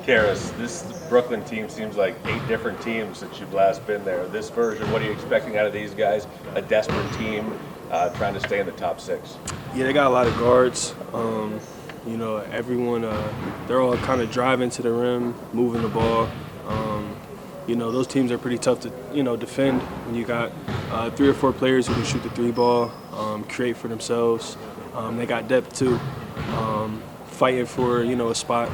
Caris, this Brooklyn team seems like 8 different teams since you've last been there. This version, what are you expecting out of these guys? A desperate team trying to stay in the top 6. Yeah, they got a lot of guards. Everyone, they're all kind of driving to the rim, moving the ball. Those teams are pretty tough to, defend when you got 3 or 4 players who can shoot the 3 ball, create for themselves. They got depth too, fighting for, a spot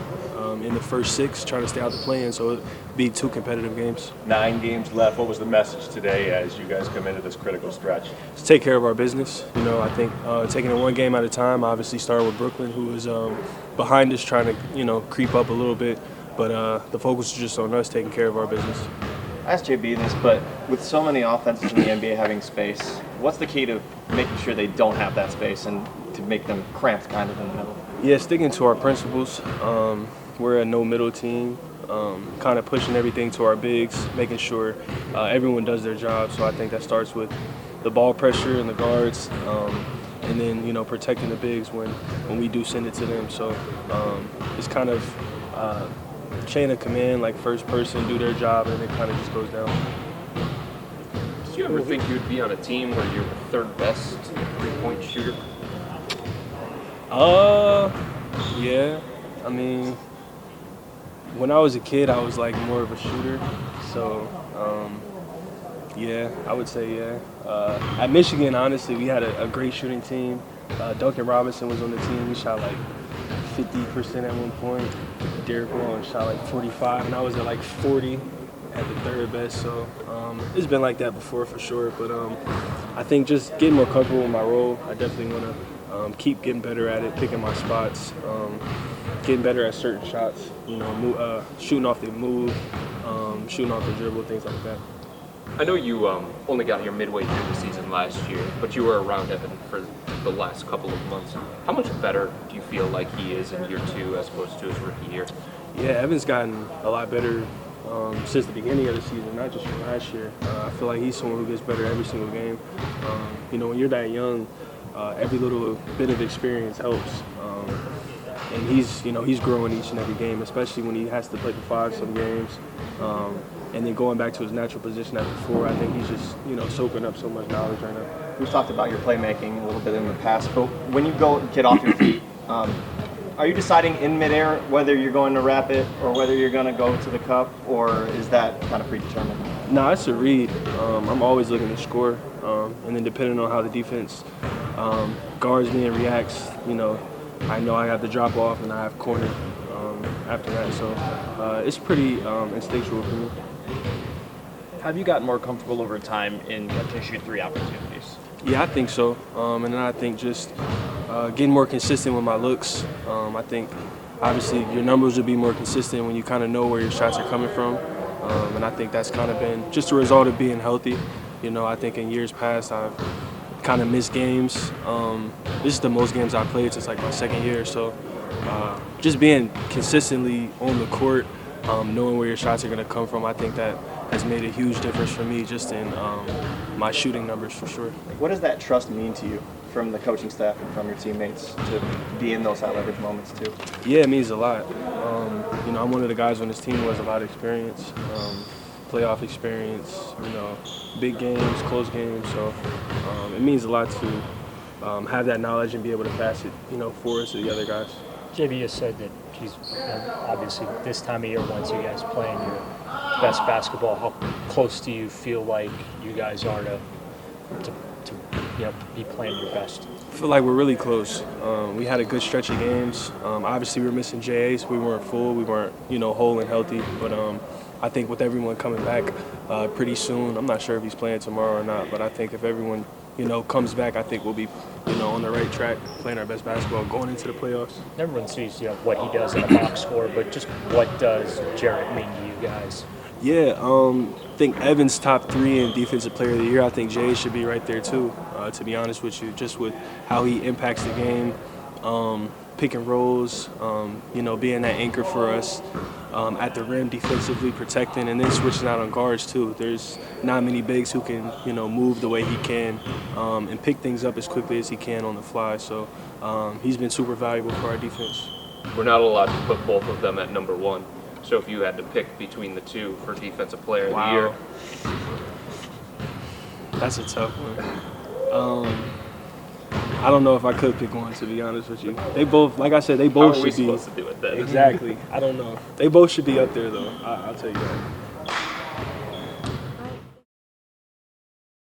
in the first 6, trying to stay out the play-in, so it'd be 2 competitive games. 9 games left. What was the message today as you guys come into this critical stretch? To take care of our business. I think taking it 1 game at a time, obviously starting with Brooklyn, who is behind us trying to, creep up a little bit. But the focus is just on us taking care of our business. I asked JB this, but with so many offenses in the NBA having space, what's the key to making sure they don't have that space and to make them cramped kind of in the middle? Yeah, sticking to our principles. We're a no-middle team, kind of pushing everything to our bigs, making sure everyone does their job. So I think that starts with the ball pressure and the guards, and then, protecting the bigs when we do send it to them. So it's kind of chain of command, like first person, do their job, and it kind of just goes down. Did you ever think you would be on a team where you're the 3rd best 3-point shooter? Yeah. I mean, when I was a kid, I was like more of a shooter. So, yeah, I would say yeah. At Michigan, honestly, we had a great shooting team. Duncan Robinson was on the team. He shot like 50% at one point. Derrick Rose shot like 45, and I was at like 40 at the 3rd best. So it's been like that before for sure. But I think just getting more comfortable in my role, I definitely want to keep getting better at it, picking my spots, getting better at certain shots, shooting off the move, shooting off the dribble, things like that. I know you only got here midway through the season last year, but you were around Evan for the last couple of months. How much better do you feel like he is in year 2 as opposed to his rookie year? Yeah, Evan's gotten a lot better since the beginning of the season, not just from last year. I feel like he's someone who gets better every single game. When you're that young, every little bit of experience helps. And he's growing each and every game, especially when he has to play the 5 some games. And then going back to his natural position at the 4, I think he's just, soaking up so much knowledge right now. We've talked about your playmaking a little bit in the past, but when you go get off your feet, are you deciding in midair whether you're going to wrap it or whether you're going to go to the cup, or is that kind of predetermined? No, it's a read. I'm always looking to score, and then depending on how the defense guards me and reacts, I know I have to drop off and I have corner after that. So it's pretty instinctual for me. Have you gotten more comfortable over time in getting to shoot 3 opportunities? Yeah, I think so. And then I think just getting more consistent with my looks. I think obviously your numbers will be more consistent when you kind of know where your shots are coming from. And I think that's kind of been just a result of being healthy. I think in years past I've kind of missed games. This is the most games I've played since like my 2nd year. So just being consistently on the court, knowing where your shots are going to come from, I think that has made a huge difference for me just in my shooting numbers for sure. What does that trust mean to you from the coaching staff and from your teammates to be in those high leverage moments too? Yeah, it means a lot. I'm one of the guys on this team who has a lot of experience, playoff experience, big games, close games. So it means a lot to have that knowledge and be able to pass it, forward to the other guys. JB has said that he's obviously this time of year, once you guys playing your best basketball, how close do you feel like you guys are to be playing your best? I feel like we're really close. We had a good stretch of games. Obviously, we were missing JA, so we weren't full. We weren't, whole and healthy. But I think with everyone coming back pretty soon, I'm not sure if he's playing tomorrow or not, but I think if everyone, comes back, I think we'll be, on the right track, playing our best basketball, going into the playoffs. Everyone sees, what he does in the box score, but just what does Jarrett mean to you guys? Yeah, I think Evan's top 3 in Defensive Player of the Year. I think Jay should be right there too, to be honest with you, just with how he impacts the game, pick and rolls, being that anchor for us at the rim defensively, protecting, and then switching out on guards too. There's not many bigs who can, move the way he can and pick things up as quickly as he can on the fly. So he's been super valuable for our defense. We're not allowed to put both of them at number 1. So if you had to pick between the two for Defensive Player of the Wow. Year, That's a tough one. I don't know if I could pick one, to be honest with you. They both, like I said, they how both are we should be. supposed to do it then? Exactly. I don't know. They both should be up there, though. I'll tell you that.